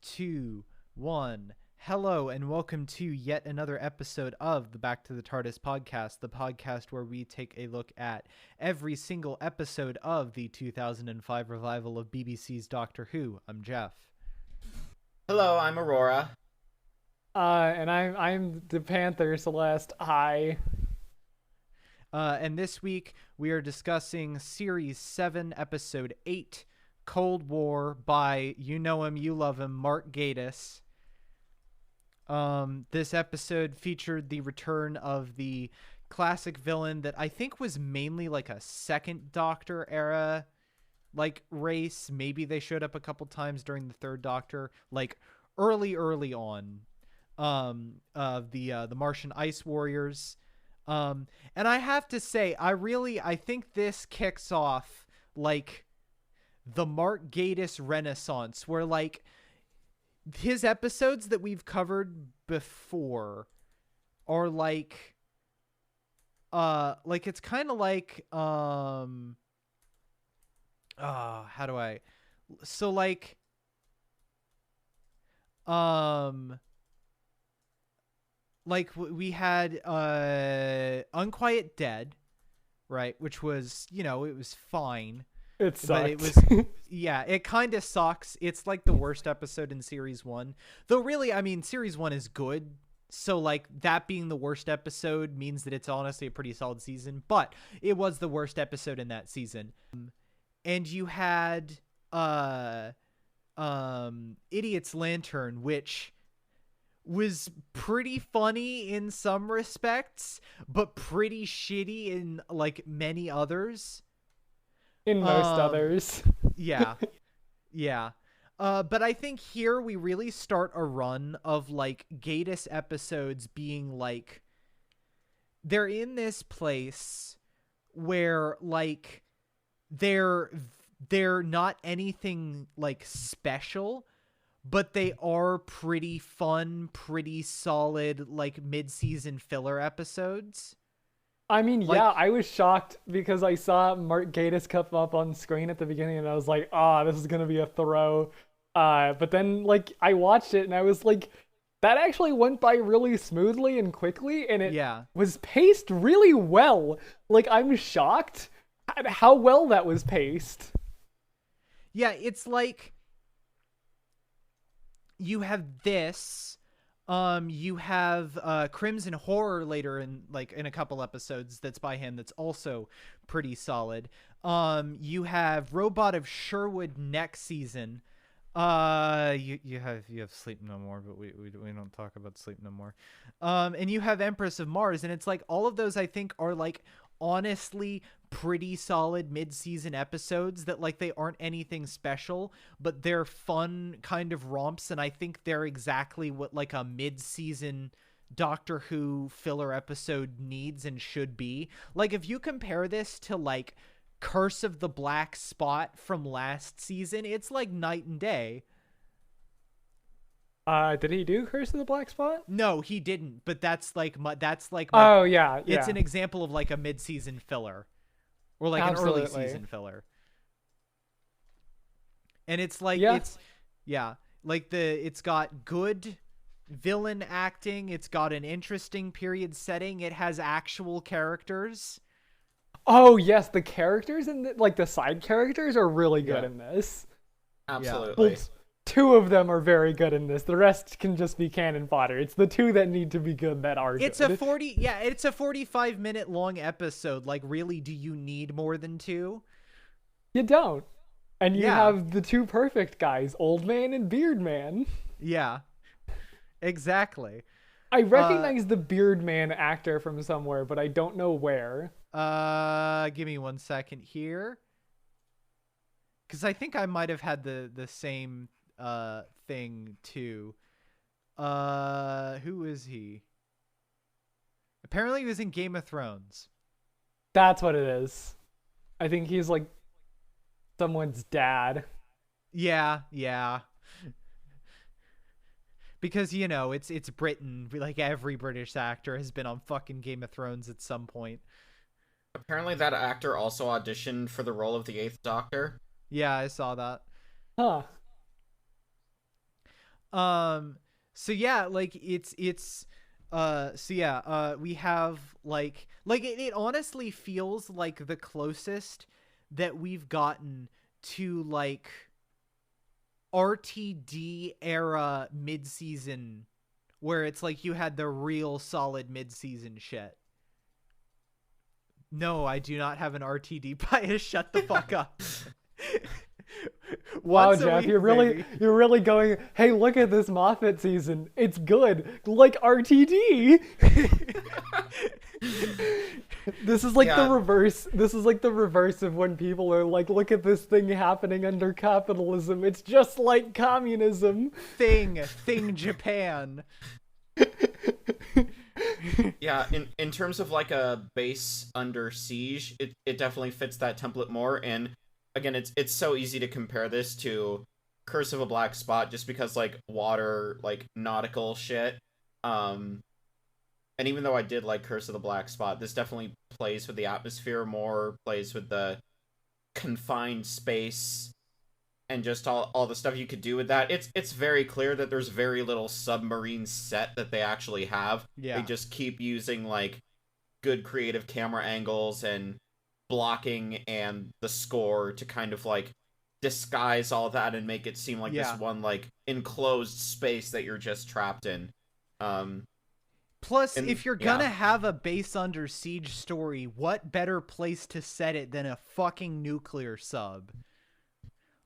two, one. Hello, and welcome to yet another episode of the Back to the TARDIS podcast, the podcast where we take a look at every single episode of the 2005 revival of BBC's Doctor Who. I'm Jeff. Hello, I'm Aurora. And I'm the Panther Celeste. Hi. And this week we are discussing Series 7, Episode 8, Cold War by You Know Him, You Love Him, Mark Gatiss. This episode featured the return of the classic villain that I think was mainly like a second Doctor era like race. Maybe they showed up a couple times during the third Doctor, like early on. The Martian Ice Warriors. And I have to say, I think this kicks off like the Mark Gatiss Renaissance, where like his episodes that we've covered before are like it's kind of like how do I so like we had Unquiet Dead, right, which was, you know, it was fine. It sucked. But it was yeah, it kind of sucks. It's like the worst episode in series 1. Though really, I mean, series 1 is good. So like that being the worst episode means that it's honestly a pretty solid season, but it was the worst episode in that season. And you had Idiot's Lantern, which was pretty funny in some respects, but pretty shitty in like many others. In most others. Yeah. But I think here we really start a run of like Gatiss episodes being like, they're in this place where like they're not anything like special, but they are pretty fun, pretty solid, like mid-season filler episodes. I mean, like, yeah, I was shocked because I saw Mark Gatiss come up on screen at the beginning and I was like, this is going to be a throw. But then like I watched it and I was like, that actually went by really smoothly and quickly, and it was paced really well. Like, I'm shocked at how well that was paced. Yeah, it's like you have this, you have Crimson Horror later in a couple episodes that's by him that's also pretty solid. You have Robot of Sherwood next season. You have Sleep No More, but we don't talk about Sleep No More. And you have Empress of Mars, and it's like all of those I think are like honestly pretty solid mid-season episodes that like they aren't anything special, but they're fun kind of romps, and I think they're exactly what like a mid-season Doctor Who filler episode needs and should be. Like if you compare this to like Curse of the Black Spot from last season, it's like night and day. Did he do Curse of the Black Spot? No, he didn't, but that's like oh yeah, it's an example of like a mid-season filler or like Absolutely. an early season filler. And it's like it's got good villain acting, it's got an interesting period setting, it has actual characters. Oh yes, the characters and the side characters are really good in this. Absolutely. Well, 2 of them are very good in this. The rest can just be cannon fodder. It's the 2 that need to be good that are it's good. It's a 45-minute long episode. Like, really, do you need more than 2? You don't. And you have the 2 perfect guys, Old Man and Beard Man. Yeah. Exactly. I recognize the Beard Man actor from somewhere, but I don't know where. Give me 1 second here. Because I think I might have had the same thing too. Who is he? Apparently he was in Game of Thrones. That's what it is. I think he's like someone's dad. Yeah. Because, you know, it's Britain. Like every British actor has been on fucking Game of Thrones at some point. Apparently that actor also auditioned for the role of the 8th Doctor. Yeah, I saw that. Huh. So yeah, like we have it honestly feels like the closest that we've gotten to like RTD era mid-season, where it's like you had the real solid mid-season shit. No, I do not have an RTD bias. Shut the fuck up. Wow, Geoff, you're really going, hey, look at this Moffat season. It's good. Like RTD. This is like the reverse. This is like the reverse of when people are like, look at this thing happening under capitalism. It's just like communism. Thing Japan. Yeah, in terms of like a base under siege, it definitely fits that template more. And again, it's so easy to compare this to Curse of a Black Spot just because like water, like nautical shit. And even though I did like Curse of the Black Spot, this definitely plays with the atmosphere more, plays with the confined space, and just all the stuff you could do with that. It's very clear that there's very little submarine set that they actually have. Yeah. They just keep using like good creative camera angles and blocking and the score to kind of like disguise all that and make it seem like this one like enclosed space that you're just trapped in. Plus, if you're gonna have a base under siege story, what better place to set it than a fucking nuclear sub?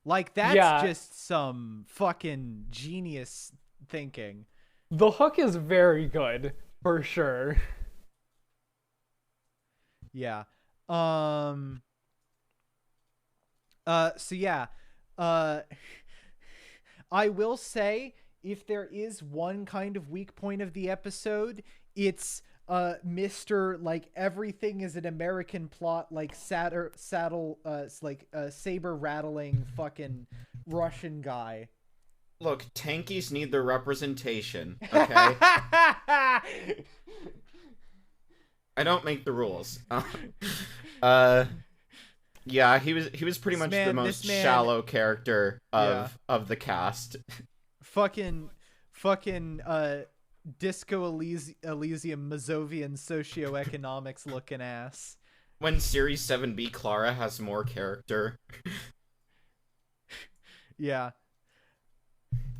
Like, that's just some fucking genius thinking. The hook is very good, for sure. Yeah. So yeah. I will say, if there is one kind of weak point of the episode, it's Mr. like everything is an American plot, like saber rattling fucking Russian guy. Look, tankies need their representation, okay? I don't make the rules. Yeah, he was pretty much the most shallow character of the cast. Fucking Disco Elysium Mazovian socioeconomics looking ass. When Series 7B Clara has more character. Yeah.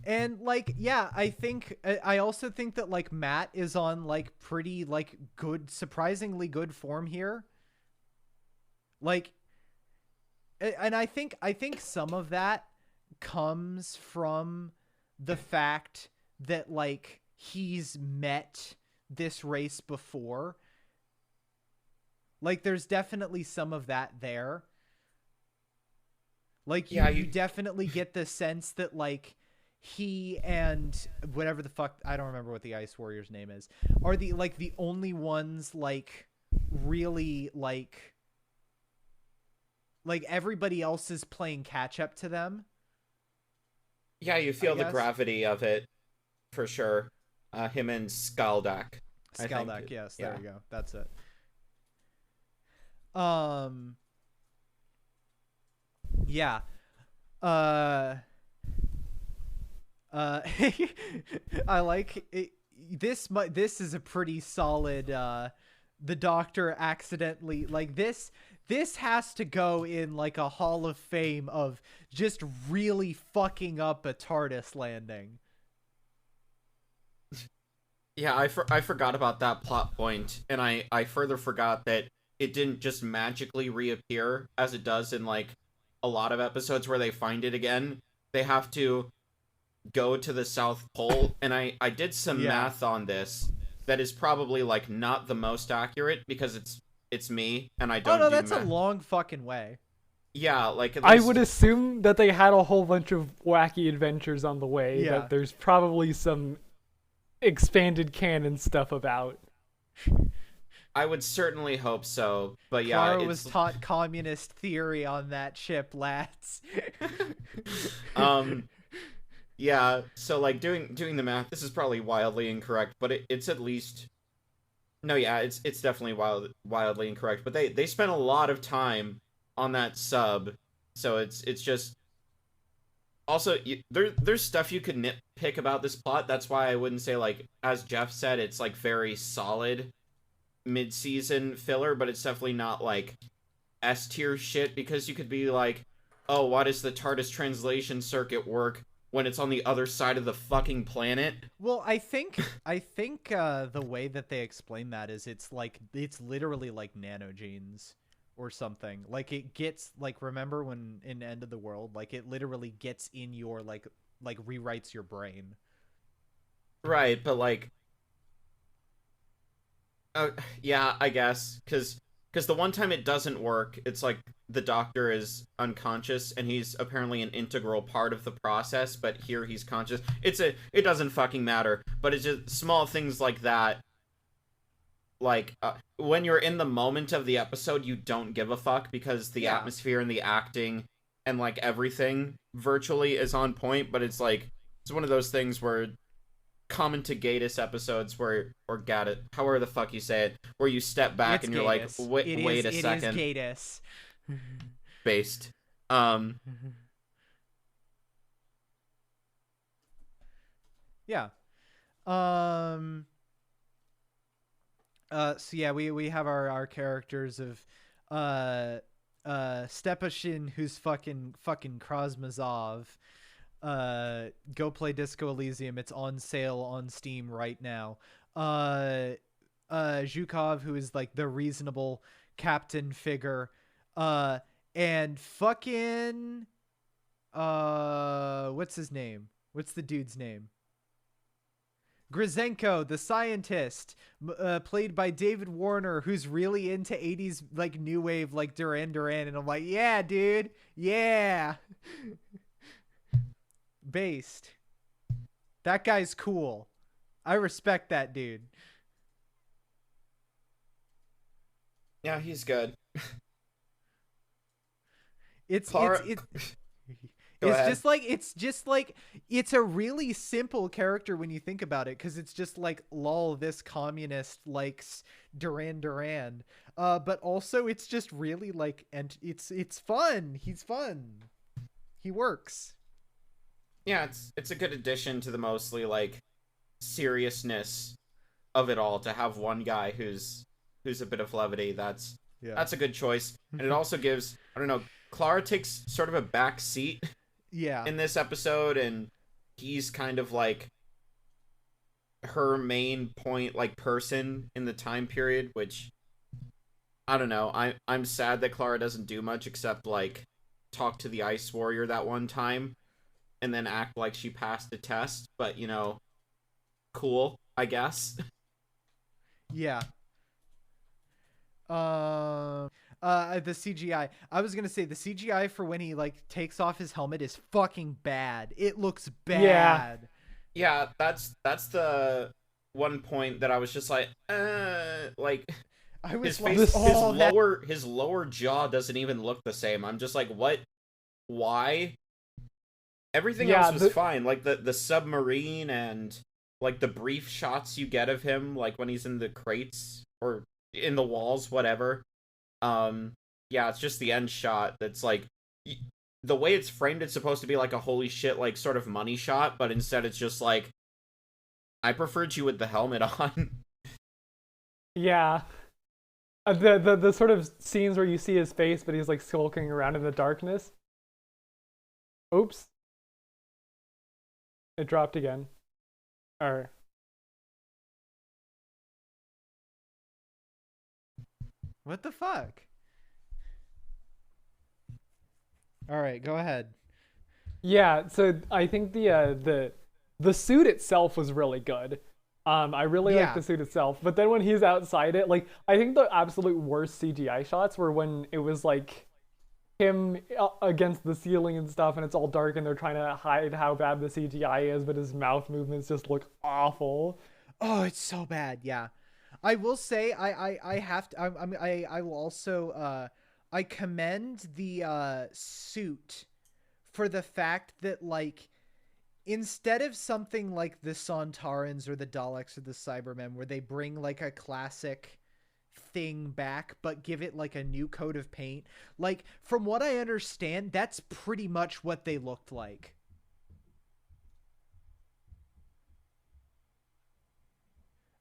And like, yeah, I also think that like Matt is on like pretty like good, surprisingly good form here. Like, and I think some of that comes from the fact that like he's met this race before. Like, there's definitely some of that there. Like, you definitely get the sense that like he and whatever the fuck, I don't remember what the Ice Warrior's name is, are the only ones like really like everybody else is playing catch up to them. Yeah, you feel the gravity of it for sure. Him and Skaldak. Skaldak, yes, there you go. That's it. Yeah. I like it. This is a pretty solid the Doctor accidentally, like, this has to go in like a Hall of Fame of just really fucking up a TARDIS landing. Yeah, I forgot about that plot point, and I further forgot that it didn't just magically reappear as it does in like a lot of episodes where they find it again. They have to go to the South Pole, and I did some math on this that is probably like not the most accurate because it's me and I don't. Oh no, that's a long fucking way. Yeah, like at least... I would assume that they had a whole bunch of wacky adventures on the way. Yeah. That there's probably some expanded canon stuff about. I would certainly hope so, but yeah, Clara was taught communist theory on that ship, lads. Yeah, so like doing the math, this is probably wildly incorrect, but it's at least it's definitely wildly incorrect. But they spent a lot of time on that sub, so it's just Also, there's stuff you could nitpick about this plot. That's why I wouldn't say, like, as Geoff said, it's like very solid mid-season filler, but it's definitely not like S tier shit, because you could be like, oh, why does the TARDIS translation circuit work when it's on the other side of the fucking planet? Well, I think the way that they explain that is it's literally like nanogenes or something. Like it gets like, remember when in End of the World, like it literally gets in your like rewrites your brain. Right, but like, yeah, I guess, because the one time it doesn't work, it's like the Doctor is unconscious and he's apparently an integral part of the process, but here he's conscious. It doesn't fucking matter, but it's just small things like that. Like, when you're in the moment of the episode, you don't give a fuck because the atmosphere and the acting and like everything virtually is on point. But it's like, it's one of those things where common to Gatis episodes where, or Gatis, however the fuck you say it, where you step back and you're Gatis. like, wait a second. It is Gatis. Based. Yeah. So yeah, we have our characters of Stepashin, who's fucking Krasmazov. Go play Disco Elysium. It's on sale on Steam right now. Zhukov, who is like the reasonable captain figure. And fucking what's his name? What's the dude's name? Grizenko, the scientist, played by David Warner, who's really into 80s like new wave like Duran Duran, and I'm like, yeah, dude, yeah. Based. That guy's cool. I respect that dude. Yeah, he's good. It's Clara... it's just like it's a really simple character when you think about it, because it's just like, lol, this communist likes Duran Duran, but also it's just really like, and it's fun. He's fun. He works. Yeah, it's a good addition to the mostly like seriousness of it all, to have one guy who's a bit of levity. That's a good choice. And it also gives, I don't know, Clara takes sort of a back seat in this episode, and he's kind of like her main point, like, person in the time period, which, I don't know, I'm sad that Clara doesn't do much except like talk to the Ice Warrior that one time and then act like she passed the test, but, you know, cool, I guess. Yeah. The CGI. I was gonna say the CGI for when he like takes off his helmet is fucking bad. It looks bad. Yeah, that's the one point that I was just like, like, I was his like, face, his lower jaw doesn't even look the same. I'm just like, what? Why? Everything else was fine. Like the submarine and like the brief shots you get of him, like when he's in the crates or in the walls, whatever. Yeah, it's just the end shot that's like, the way it's framed, it's supposed to be like a holy shit, like, sort of money shot, but instead it's just like, I preferred you with the helmet on. Yeah. The sort of scenes where you see his face, but he's like skulking around in the darkness. Oops. It dropped again. Or... What the fuck? All right, go ahead. Yeah, so I think the suit itself was really good. I really like the suit itself, but then when he's outside it, like, I think the absolute worst CGI shots were when it was like him against the ceiling and stuff, and it's all dark, and they're trying to hide how bad the CGI is, but his mouth movements just look awful. Oh, it's so bad. Yeah. I will say I have to I will also I commend the suit for the fact that, like, instead of something like the Sontarans or the Daleks or the Cybermen where they bring like a classic thing back but give it like a new coat of paint, like, from what I understand, that's pretty much what they looked like.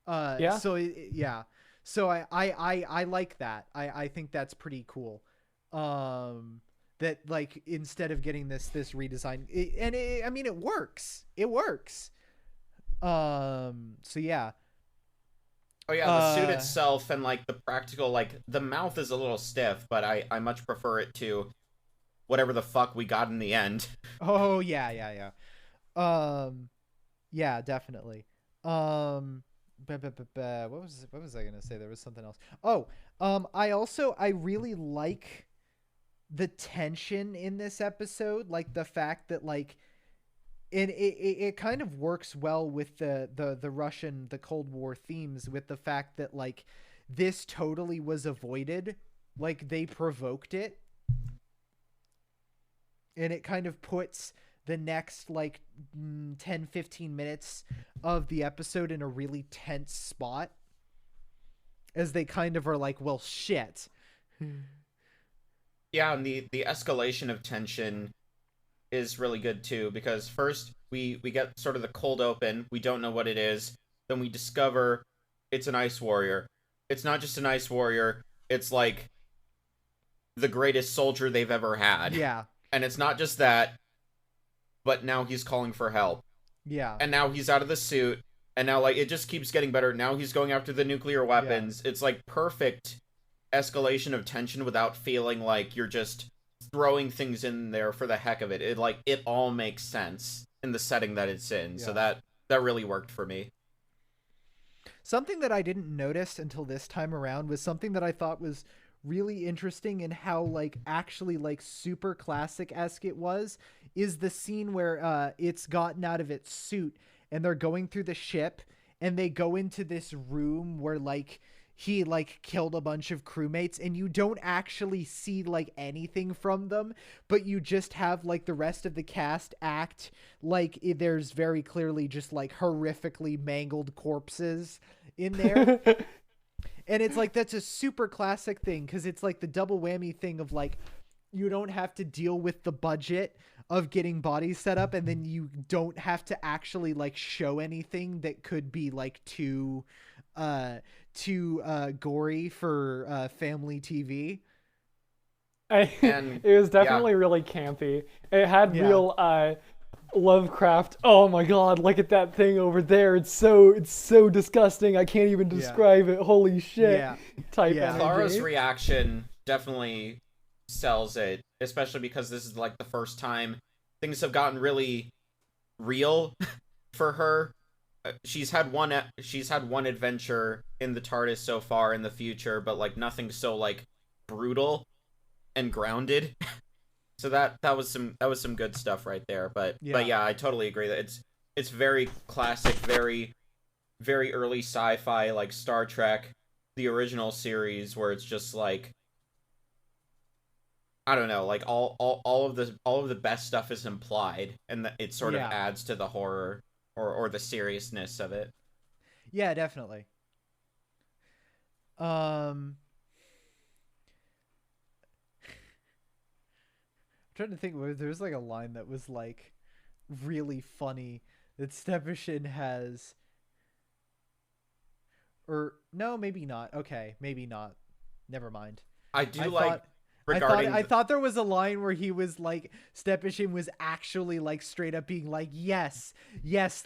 Yeah. So yeah. So I like that. I think that's pretty cool. That like instead of getting this redesign, I mean it works. It works. So yeah. Oh yeah, the suit itself and like the practical, like the mouth is a little stiff, but I much prefer it to whatever the fuck we got in the end. Oh yeah. Yeah, definitely. What was I gonna say? There was something else. Oh, I really like the tension in this episode, like the fact that like it kind of works well with the Russian, the Cold War themes, with the fact that like this totally was avoided, like they provoked it, and it kind of puts the next like 10-15 minutes of the episode in a really tense spot, as they kind of are like, well shit. Yeah, and the escalation of tension is really good too, because first we get sort of the cold open, we don't know what it is, then we discover it's an ice warrior. It's not just an ice warrior, it's like the greatest soldier they've ever had. Yeah. And it's not just that, but now he's calling for help. Yeah. And now he's out of the suit, and now like it just keeps getting better. Now he's going after the nuclear weapons. Yeah. It's like perfect escalation of tension without feeling like you're just throwing things in there for the heck of it. It all makes sense in the setting that it's in. Yeah. So that really worked for me. Something that I didn't notice until this time around was something that I thought was really interesting, in how like actually like super classic-esque it was, is the scene where it's gotten out of its suit and they're going through the ship and they go into this room where like he like killed a bunch of crewmates, and you don't actually see like anything from them, but you just have like the rest of the cast act like there's very clearly just like horrifically mangled corpses in there. And it's like, that's a super classic thing, because it's like the double whammy thing of like, you don't have to deal with the budget of getting bodies set up, and then you don't have to actually like show anything that could be like too gory for family TV. It was definitely really campy. It had real Lovecraft, oh my god, look at that thing over there, it's so disgusting, I can't even describe it, holy shit, type energy. Clara's reaction definitely sells it, especially because this is like the first time things have gotten really real for her. She's had one adventure in the TARDIS so far in the future, but like nothing so like brutal and grounded. So that was some good stuff right there. But yeah, I totally agree that it's very classic, very very early sci-fi, like Star Trek, the original series, where it's just like, I don't know, like all of the best stuff is implied, and it sort of adds to the horror or the seriousness of it. Yeah, definitely. Trying to think, there's like a line that was like really funny that Stepashin has, or no, maybe not. Okay, maybe not. Never mind. I thought there was a line where he was like, Stepashin was actually like straight up being like, yes,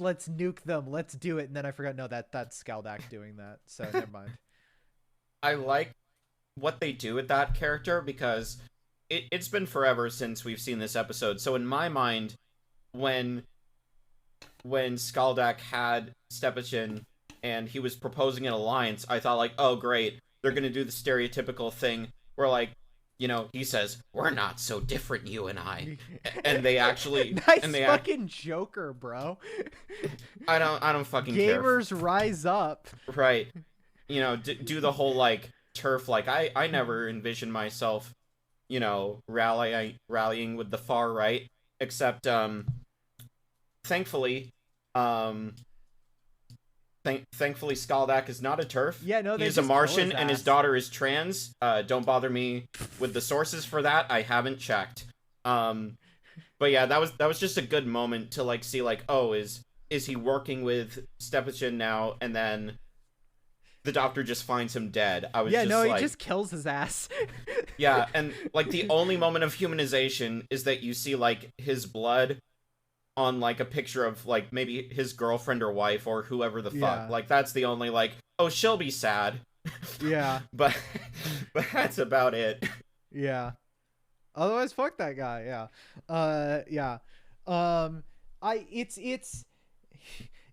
let's nuke them, let's do it, and then I forgot. No, that's Skaldak doing that. So never mind. I like what they do with that character, because it's been forever since we've seen this episode. So in my mind, when Skaldak had Stepashin and he was proposing an alliance, I thought like, oh great, they're gonna do the stereotypical thing where like, you know, he says, we're not so different, you and I. And they actually fucking Joker, bro. I don't fucking care. Gamers rise up. Right. You know, do the whole like turf, like I never envisioned myself, you know, rallying with the far right, except thankfully Skaldak is not a turf. Yeah, no, he's a Martian and his daughter is trans. Don't bother me with the sources for that. I haven't checked. But yeah, that was just a good moment to like see like, oh, is he working with Stepashin now? And then the doctor just finds him dead. I was yeah, just no, like, he just kills his ass. yeah, and like the only moment of humanization is that you see like his blood on like a picture of like maybe his girlfriend or wife or whoever the fuck. Yeah. Like that's the only like, oh, she'll be sad. Yeah. but that's about it. Yeah. Otherwise, fuck that guy. Yeah. Yeah.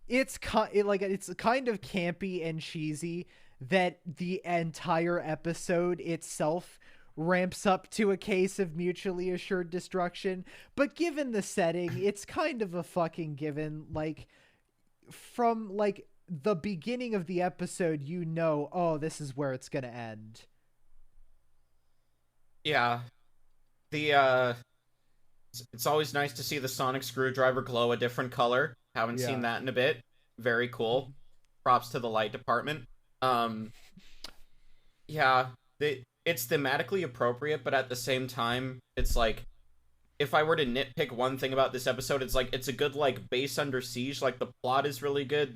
It's kind of campy and cheesy that the entire episode itself ramps up to a case of mutually assured destruction. But given the setting, it's kind of a fucking given. Like, from like the beginning of the episode, you know, oh, this is where it's gonna end. Yeah. It's always nice to see the sonic screwdriver glow a different color. Haven't seen that in a bit. Very cool. Props to the light department. Yeah, it's thematically appropriate, but at the same time, it's like, if I were to nitpick one thing about this episode, it's like, it's a good, like, base under siege. Like, the plot is really good.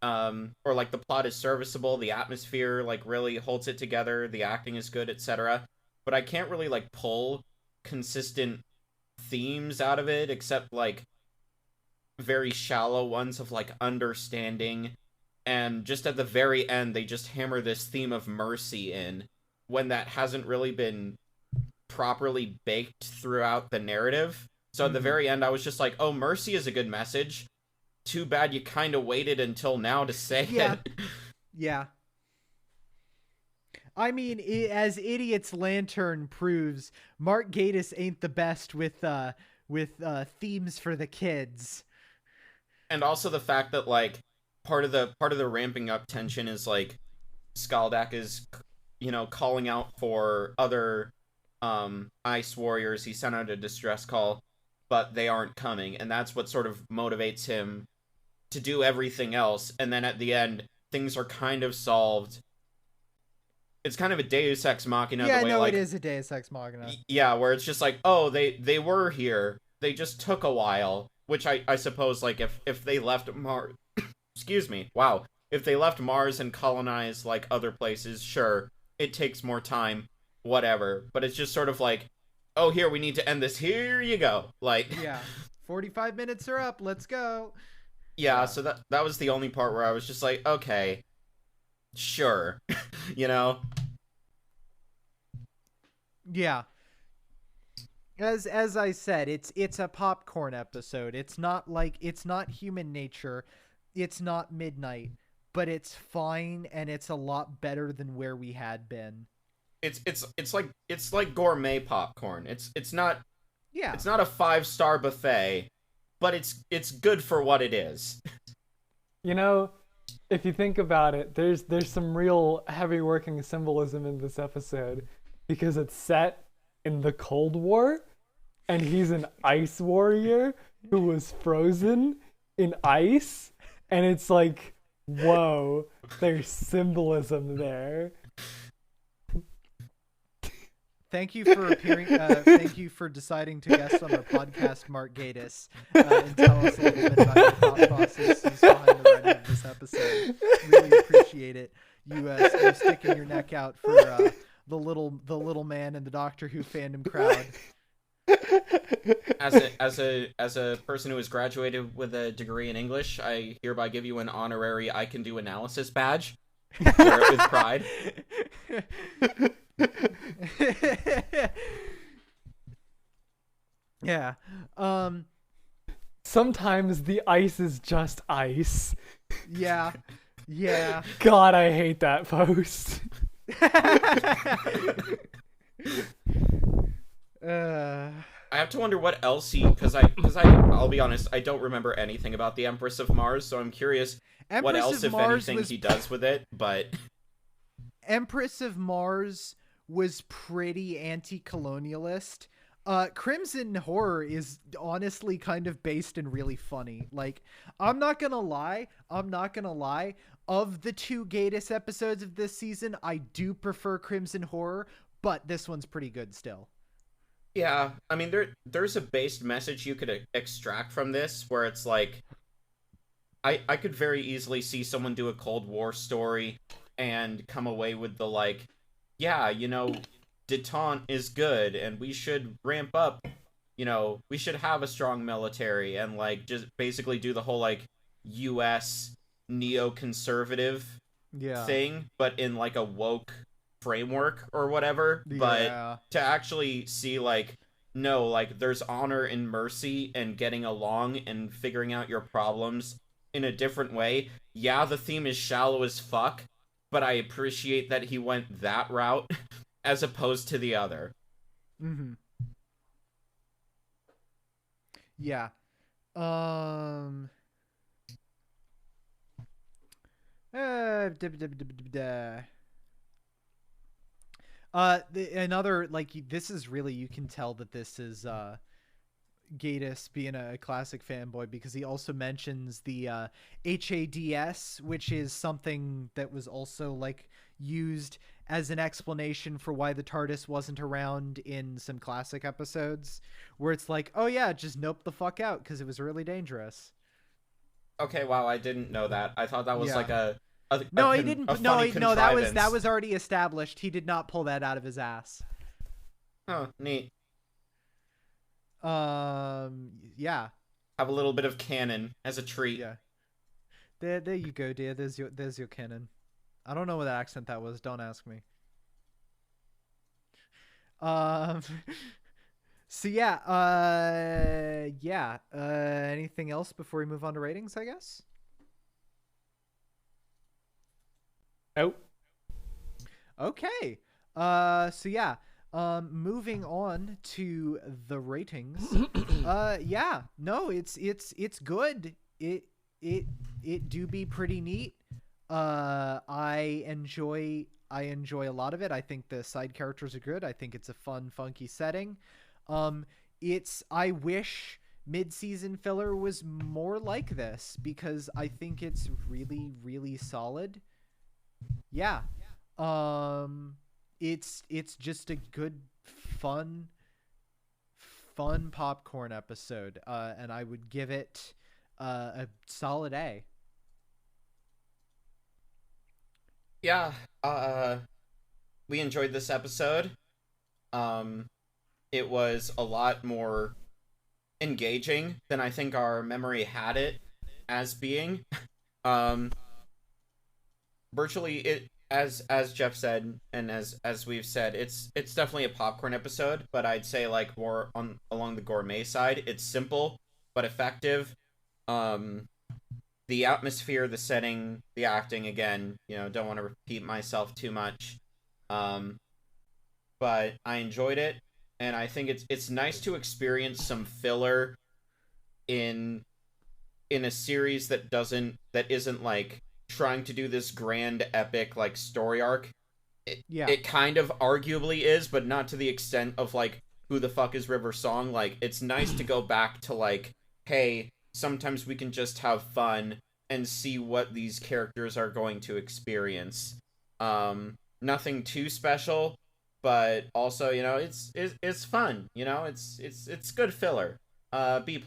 Or like, the plot is serviceable. The atmosphere, like, really holds it together. The acting is good, etc. But I can't really, like, pull consistent themes out of it, except, like, very shallow ones of, like, understanding. And just at the very end, they just hammer this theme of mercy in, when that hasn't really been properly baked throughout the narrative. So at the very end, I was just like, oh, mercy is a good message. Too bad you kind of waited until now to say it. Yeah. I mean, as Idiot's Lantern proves, Mark Gatiss ain't the best with themes for the kids. And also the fact that, like, part of the ramping up tension is, like, Skaldak is, you know, calling out for other ice warriors. He sent out a distress call, but they aren't coming, and that's what sort of motivates him to do everything else. And then at the end, things are kind of solved. It's kind of a Deus Ex Machina. Yeah, the way, no, like, it is a Deus Ex Machina. Yeah, where it's just like, oh, they were here. They just took a while. Which I suppose, like, if they left Mars... Excuse me. Wow. If they left Mars and colonized, like, other places, sure. It takes more time. Whatever. But it's just sort of like, oh, here, we need to end this. Here you go. Like... Yeah. 45 minutes are up. Let's go. Yeah, so that was the only part where I was just like, okay, sure. You know? Yeah. As I said, it's a popcorn episode. It's not Human Nature. It's not Midnight, but it's fine, and it's a lot better than where we had been. It's like gourmet popcorn. It's not a 5-star buffet, but it's good for what it is. You know, if you think about it, there's some real heavy working symbolism in this episode, because it's set in the Cold War, and he's an ice warrior who was frozen in ice, and it's like, whoa, there's symbolism there. Thank you for appearing. Thank you for deciding to guest on our podcast, Mark Gatiss, and tell us a little bit about your thought processes behind the writing of this episode. Really appreciate it. You sticking your neck out for the little man in the Doctor Who fandom crowd. As a person who has graduated with a degree in English, I hereby give you an honorary I can do analysis badge. Wear it with pride. Yeah. Sometimes the ice is just ice. Yeah. Yeah. God, I hate that post. I have to wonder what else I'll be honest, I don't remember anything about the Empress of Mars, so I'm curious what else, if anything, he does with it, but... Empress of Mars was pretty anti-colonialist. Crimson Horror is honestly kind of based and really funny. Like, I'm not gonna lie. Of the 2 Gatiss episodes of this season, I do prefer Crimson Horror, but this one's pretty good still. Yeah, I mean, there's a based message you could extract from this, where it's like, I could very easily see someone do a Cold War story and come away with the like, yeah, detente is good and we should ramp up, we should have a strong military and like just basically do the whole like US neoconservative thing, but in like a woke framework or whatever. Yeah. But to actually see like, no, like there's honor and mercy and getting along and figuring out your problems in a different way. Yeah, the theme is shallow as fuck, but I appreciate that he went that route as opposed to the other. Mm-hmm. Yeah. Another, like, this is really, you can tell that this is Gatis being a classic fanboy, because he also mentions the HADS, which is something that was also like used as an explanation for why the TARDIS wasn't around in some classic episodes, where it's like, oh yeah, just nope the fuck out because it was really dangerous. Okay, wow, I didn't know that. I thought that was like no, he didn't. No, contrivance. that was already established. He did not pull that out of his ass. Oh, neat. Yeah. Have a little bit of canon as a treat. Yeah. There you go, dear. There's your canon. I don't know what accent that was. Don't ask me. So yeah. Anything else before we move on to ratings, I guess? Nope. Okay. So yeah. Moving on to the ratings. Yeah. No, it's good. It do be pretty neat. I enjoy a lot of it. I think the side characters are good. I think it's a fun, funky setting. I wish mid-season filler was more like this, because I think it's really, really solid. Yeah. It's just a good, fun popcorn episode. And I would give it a solid A. Yeah, we enjoyed this episode. It was a lot more engaging than I think our memory had it as being. Virtually, it as Geoff said, and as we've said, it's definitely a popcorn episode, but I'd say like more along the gourmet side. It's simple but effective. The atmosphere, the setting, the acting, again, don't want to repeat myself too much. But I enjoyed it, and I think it's nice to experience some filler in a series that isn't like trying to do this grand epic like story arc. It kind of arguably is, but not to the extent of like, who the fuck is River Song? Like, it's nice to go back to like, hey, sometimes we can just have fun and see what these characters are going to experience. Nothing too special, but also, it's fun. It's good filler. B+.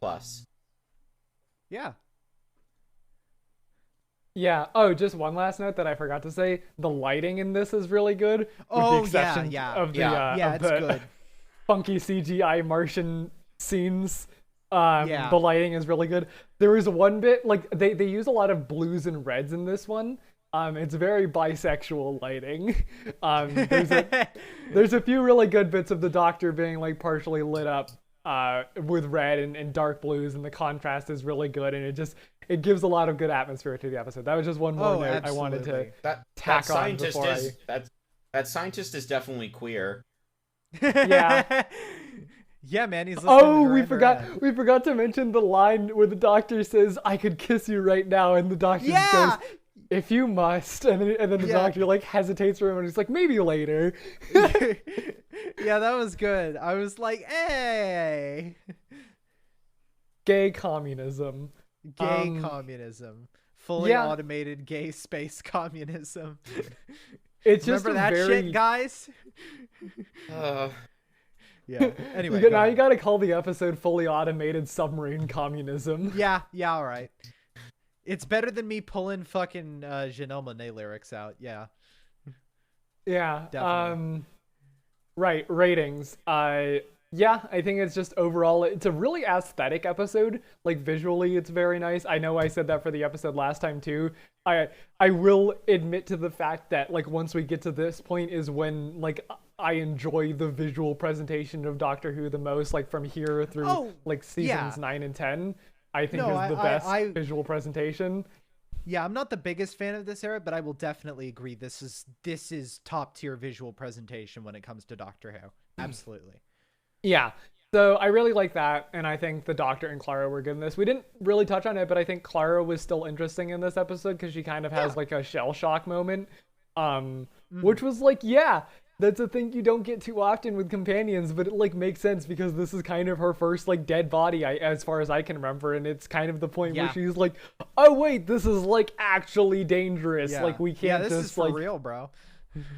Yeah. Yeah. Oh, just one last note that I forgot to say. The lighting in this is really good. Oh, with the exception of the, it's good. Funky CGI Martian scenes. Yeah. The lighting is really good. There was one bit, like, they use a lot of blues and reds in this one. It's very bisexual lighting. There's a few really good bits of the Doctor being, like, partially lit up with red and dark blues, and the contrast is really good, and it gives a lot of good atmosphere to the episode. That was just one more note absolutely. I wanted to that scientist on that scientist is definitely queer. Yeah. Yeah, man, he's listening to we forgot to mention the line where the Doctor says, "I could kiss you right now," and the Doctor just goes, "If you must," and then the Doctor like hesitates for a moment. He's like, "Maybe later." Yeah, that was good. I was like, "Hey, gay communism, communism, fully automated gay space communism." It's just remember that shit, guys. Yeah. Anyway, now you gotta call the episode "Fully Automated Submarine Communism." Yeah. All right. It's better than me pulling fucking Janelle Monáe lyrics out. Yeah. Yeah. Definitely. Right, ratings. Yeah, I think it's just overall it's a really aesthetic episode. Like visually it's very nice. I know I said that for the episode last time too. I will admit to the fact that like once we get to this point is when like I enjoy the visual presentation of Doctor Who the most, like from here through like seasons 9 and 10. I think is the best visual presentation. Yeah, I'm not the biggest fan of this era, but I will definitely agree this is top tier visual presentation when it comes to Doctor Who. Absolutely. Yeah. So I really like that, and I think the Doctor and Clara were good in this. We didn't really touch on it, but I think Clara was still interesting in this episode because she kind of has like a shell shock moment, which was like, yeah, that's a thing you don't get too often with companions, but it like makes sense because this is kind of her first like dead body, as far as I can remember, and it's kind of the point where she's like, oh wait, this is like actually dangerous. Like we can't this just is for like real, bro.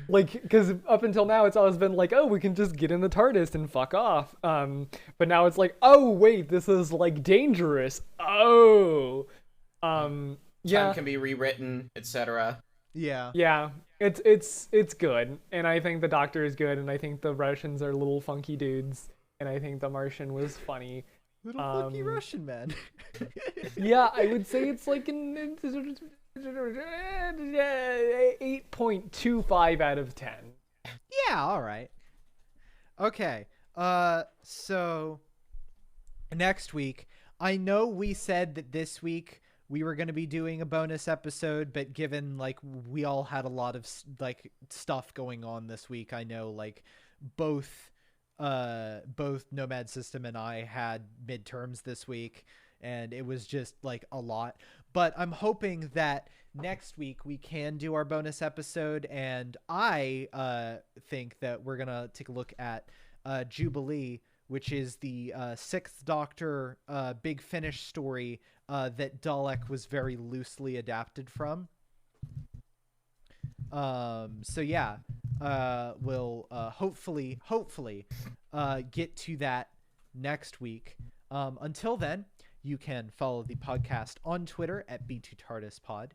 Like, because up until now it's always been like, oh, we can just get in the TARDIS and fuck off. But now it's like, oh wait, this is like dangerous. Oh, Time can be rewritten, etc. Yeah, it's good, and I think the Doctor is good, and I think the Russians are little funky dudes, and I think the Martian was funny. Little funky Russian man. Yeah, I would say it's like an 8.25 out of 10. Yeah, all right. Okay. So next week, I know we said that this week we were going to be doing a bonus episode, but given like we all had a lot of like stuff going on this week, I know like both Nomad System and I had midterms this week, and it was just like a lot. But I'm hoping that next week we can do our bonus episode, and I think that we're gonna take a look at Jubilee, which is the Sixth Doctor Big Finish story that Dalek was very loosely adapted from. So yeah, we'll hopefully get to that next week. Until then, you can follow the podcast on Twitter at B2TARDISPod.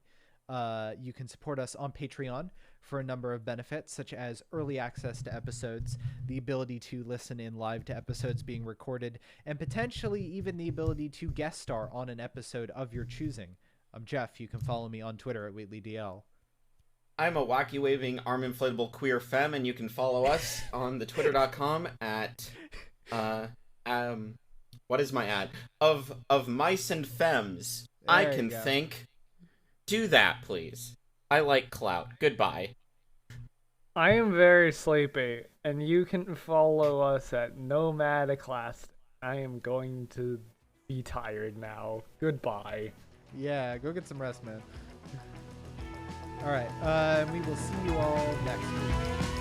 You can support us on Patreon for a number of benefits, such as early access to episodes, the ability to listen in live to episodes being recorded, and potentially even the ability to guest star on an episode of your choosing. I'm Jeff. You can follow me on Twitter at WheatleyDL. I'm a wacky waving arm inflatable queer femme, and you can follow us on the twitter.com at what is my ad? Of mice and femmes. I can think. Do that, please. I like clout. Goodbye. I am very sleepy, and you can follow us at Nomadiclast. I am going to be tired now. Goodbye. Yeah, go get some rest, man. All right, we will see you all next week.